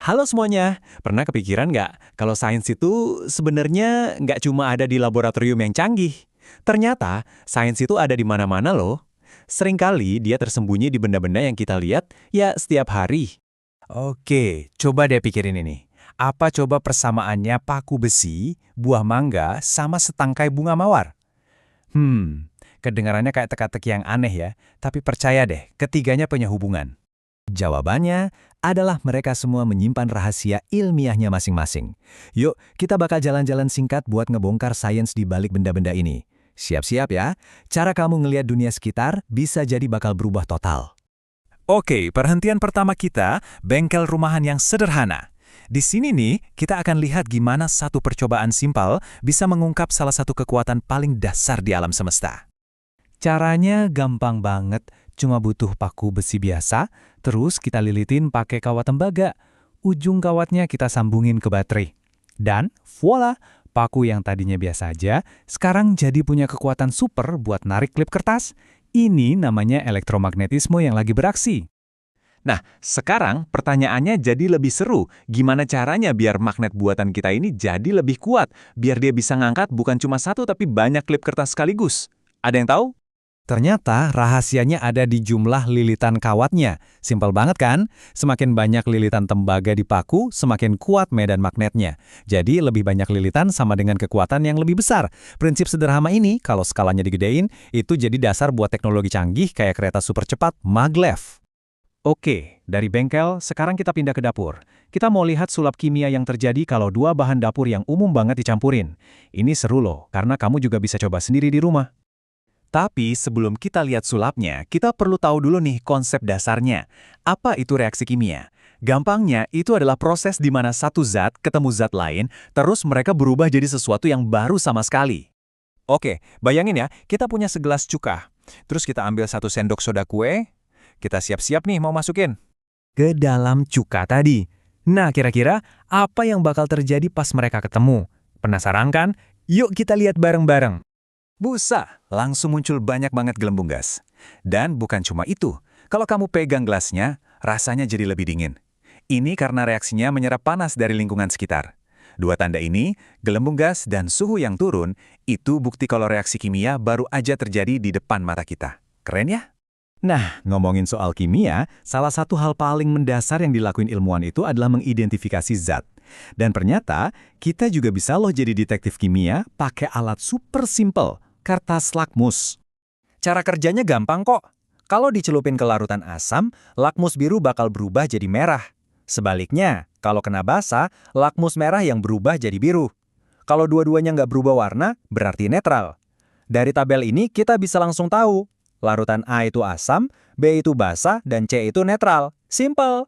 Halo semuanya, pernah kepikiran nggak kalau sains itu sebenarnya nggak cuma ada di laboratorium yang canggih? Ternyata sains itu ada di mana-mana loh. Seringkali dia tersembunyi di benda-benda yang kita lihat ya setiap hari. Oke, coba deh pikirin ini. Apa coba persamaannya paku besi, buah mangga, sama setangkai bunga mawar? Kedengarannya kayak teka-teki yang aneh ya, tapi percaya deh, ketiganya punya hubungan. Jawabannya adalah mereka semua menyimpan rahasia ilmiahnya masing-masing. Yuk, kita bakal jalan-jalan singkat buat ngebongkar sains di balik benda-benda ini. Siap-siap ya, cara kamu ngelihat dunia sekitar bisa jadi bakal berubah total. Oke, perhentian pertama kita, bengkel rumahan yang sederhana. Di sini nih, kita akan lihat gimana satu percobaan simpel bisa mengungkap salah satu kekuatan paling dasar di alam semesta. Caranya gampang banget, cuma butuh paku besi biasa, terus kita lilitin pakai kawat tembaga. Ujung kawatnya kita sambungin ke baterai. Dan voila, paku yang tadinya biasa aja, sekarang jadi punya kekuatan super buat narik klip kertas. Ini namanya elektromagnetisme yang lagi beraksi. Nah, sekarang pertanyaannya jadi lebih seru. Gimana caranya biar magnet buatan kita ini jadi lebih kuat? Biar dia bisa ngangkat bukan cuma satu tapi banyak klip kertas sekaligus. Ada yang tahu? Ternyata rahasianya ada di jumlah lilitan kawatnya. Simpel banget kan? Semakin banyak lilitan tembaga di paku, semakin kuat medan magnetnya. Jadi lebih banyak lilitan sama dengan kekuatan yang lebih besar. Prinsip sederhana ini, kalau skalanya digedein, itu jadi dasar buat teknologi canggih kayak kereta super cepat maglev. Oke, dari bengkel, sekarang kita pindah ke dapur. Kita mau lihat sulap kimia yang terjadi kalau dua bahan dapur yang umum banget dicampurin. Ini seru loh, karena kamu juga bisa coba sendiri di rumah. Tapi sebelum kita lihat sulapnya, kita perlu tahu dulu nih konsep dasarnya. Apa itu reaksi kimia? Gampangnya, itu adalah proses di mana satu zat ketemu zat lain, terus mereka berubah jadi sesuatu yang baru sama sekali. Oke, bayangin ya, kita punya segelas cuka. Terus kita ambil satu sendok soda kue, kita siap-siap nih mau masukin ke dalam cuka tadi. Nah, kira-kira apa yang bakal terjadi pas mereka ketemu? Penasaran kan? Yuk kita lihat bareng-bareng. Busa, langsung muncul banyak banget gelembung gas. Dan bukan cuma itu, kalau kamu pegang gelasnya, rasanya jadi lebih dingin. Ini karena reaksinya menyerap panas dari lingkungan sekitar. Dua tanda ini, gelembung gas dan suhu yang turun, itu bukti kalau reaksi kimia baru aja terjadi di depan mata kita. Keren ya? Nah, ngomongin soal kimia, salah satu hal paling mendasar yang dilakuin ilmuwan itu adalah mengidentifikasi zat. Dan ternyata, kita juga bisa loh jadi detektif kimia pakai alat super simple, kertas lakmus. Cara kerjanya gampang kok. Kalau dicelupin ke larutan asam, lakmus biru bakal berubah jadi merah. Sebaliknya, kalau kena basa, lakmus merah yang berubah jadi biru. Kalau dua-duanya nggak berubah warna, berarti netral. Dari tabel ini kita bisa langsung tahu. Larutan A itu asam, B itu basa, dan C itu netral. Simple.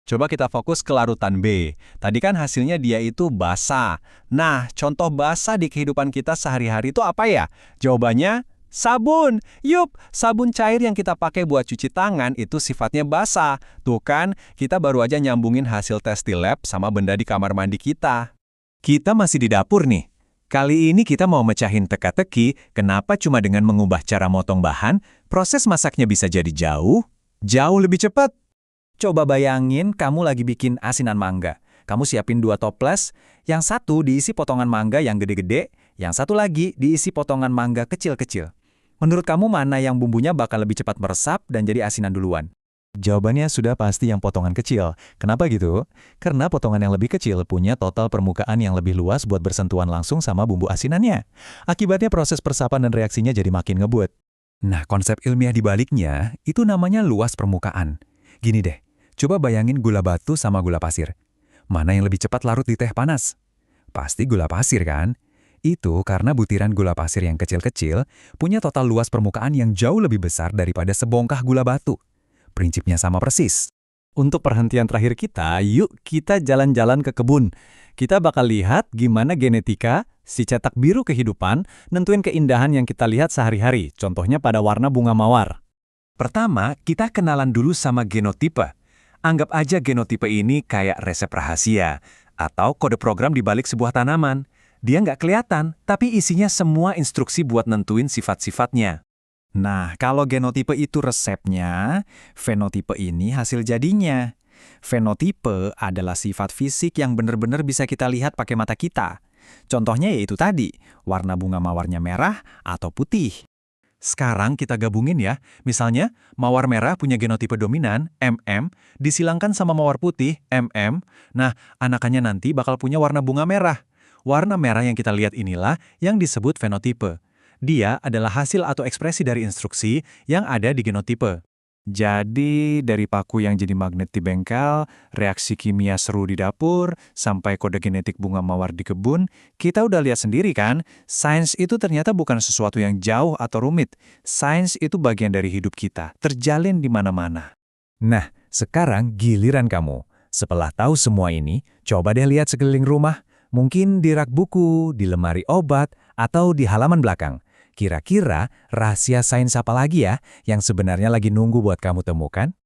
Coba kita fokus ke larutan B. Tadi kan hasilnya dia itu basa. Nah, contoh basa di kehidupan kita sehari-hari itu apa ya? Jawabannya, sabun. Yup, sabun cair yang kita pakai buat cuci tangan itu sifatnya basa. Tuh kan, kita baru aja nyambungin hasil tes di lab sama benda di kamar mandi kita. Kita masih di dapur nih. Kali ini kita mau mecahin teka-teki, kenapa cuma dengan mengubah cara motong bahan, proses masaknya bisa jadi jauh lebih cepat. Coba bayangin kamu lagi bikin asinan mangga. Kamu siapin 2 toples, yang satu diisi potongan mangga yang gede-gede, yang satu lagi diisi potongan mangga kecil-kecil. Menurut kamu mana yang bumbunya bakal lebih cepat meresap dan jadi asinan duluan? Jawabannya sudah pasti yang potongan kecil. Kenapa gitu? Karena potongan yang lebih kecil punya total permukaan yang lebih luas buat bersentuhan langsung sama bumbu asinannya. Akibatnya proses peresapan dan reaksinya jadi makin ngebut. Nah, konsep ilmiah di baliknya itu namanya luas permukaan. Gini deh, coba bayangin gula batu sama gula pasir. Mana yang lebih cepat larut di teh panas? Pasti gula pasir kan? Itu karena butiran gula pasir yang kecil-kecil punya total luas permukaan yang jauh lebih besar daripada sebongkah gula batu. Prinsipnya sama persis. Untuk perhentian terakhir kita, yuk kita jalan-jalan ke kebun. Kita bakal lihat gimana genetika, si cetak biru kehidupan, nentuin keindahan yang kita lihat sehari-hari, contohnya pada warna bunga mawar. Pertama, kita kenalan dulu sama genotipe. Anggap aja genotipe ini kayak resep rahasia, atau kode program di balik sebuah tanaman. Dia nggak kelihatan, tapi isinya semua instruksi buat nentuin sifat-sifatnya. Nah, kalau genotipe itu resepnya, fenotipe ini hasil jadinya. Fenotipe adalah sifat fisik yang benar-benar bisa kita lihat pakai mata kita. Contohnya yaitu tadi, warna bunga mawarnya merah atau putih. Sekarang kita gabungin ya. Misalnya, mawar merah punya genotipe dominan, MM, disilangkan sama mawar putih, MM. Nah, anakannya nanti bakal punya warna bunga merah. Warna merah yang kita lihat inilah yang disebut fenotipe. Dia adalah hasil atau ekspresi dari instruksi yang ada di genotipe. Jadi, dari paku yang jadi magnet di bengkel, reaksi kimia seru di dapur, sampai kode genetik bunga mawar di kebun, kita udah lihat sendiri kan, sains itu ternyata bukan sesuatu yang jauh atau rumit. Sains itu bagian dari hidup kita, terjalin di mana-mana. Nah, sekarang giliran kamu. Setelah tahu semua ini, coba deh lihat sekeliling rumah. Mungkin di rak buku, di lemari obat, atau di halaman belakang. Kira-kira rahasia sains apa lagi ya yang sebenarnya lagi nunggu buat kamu temukan?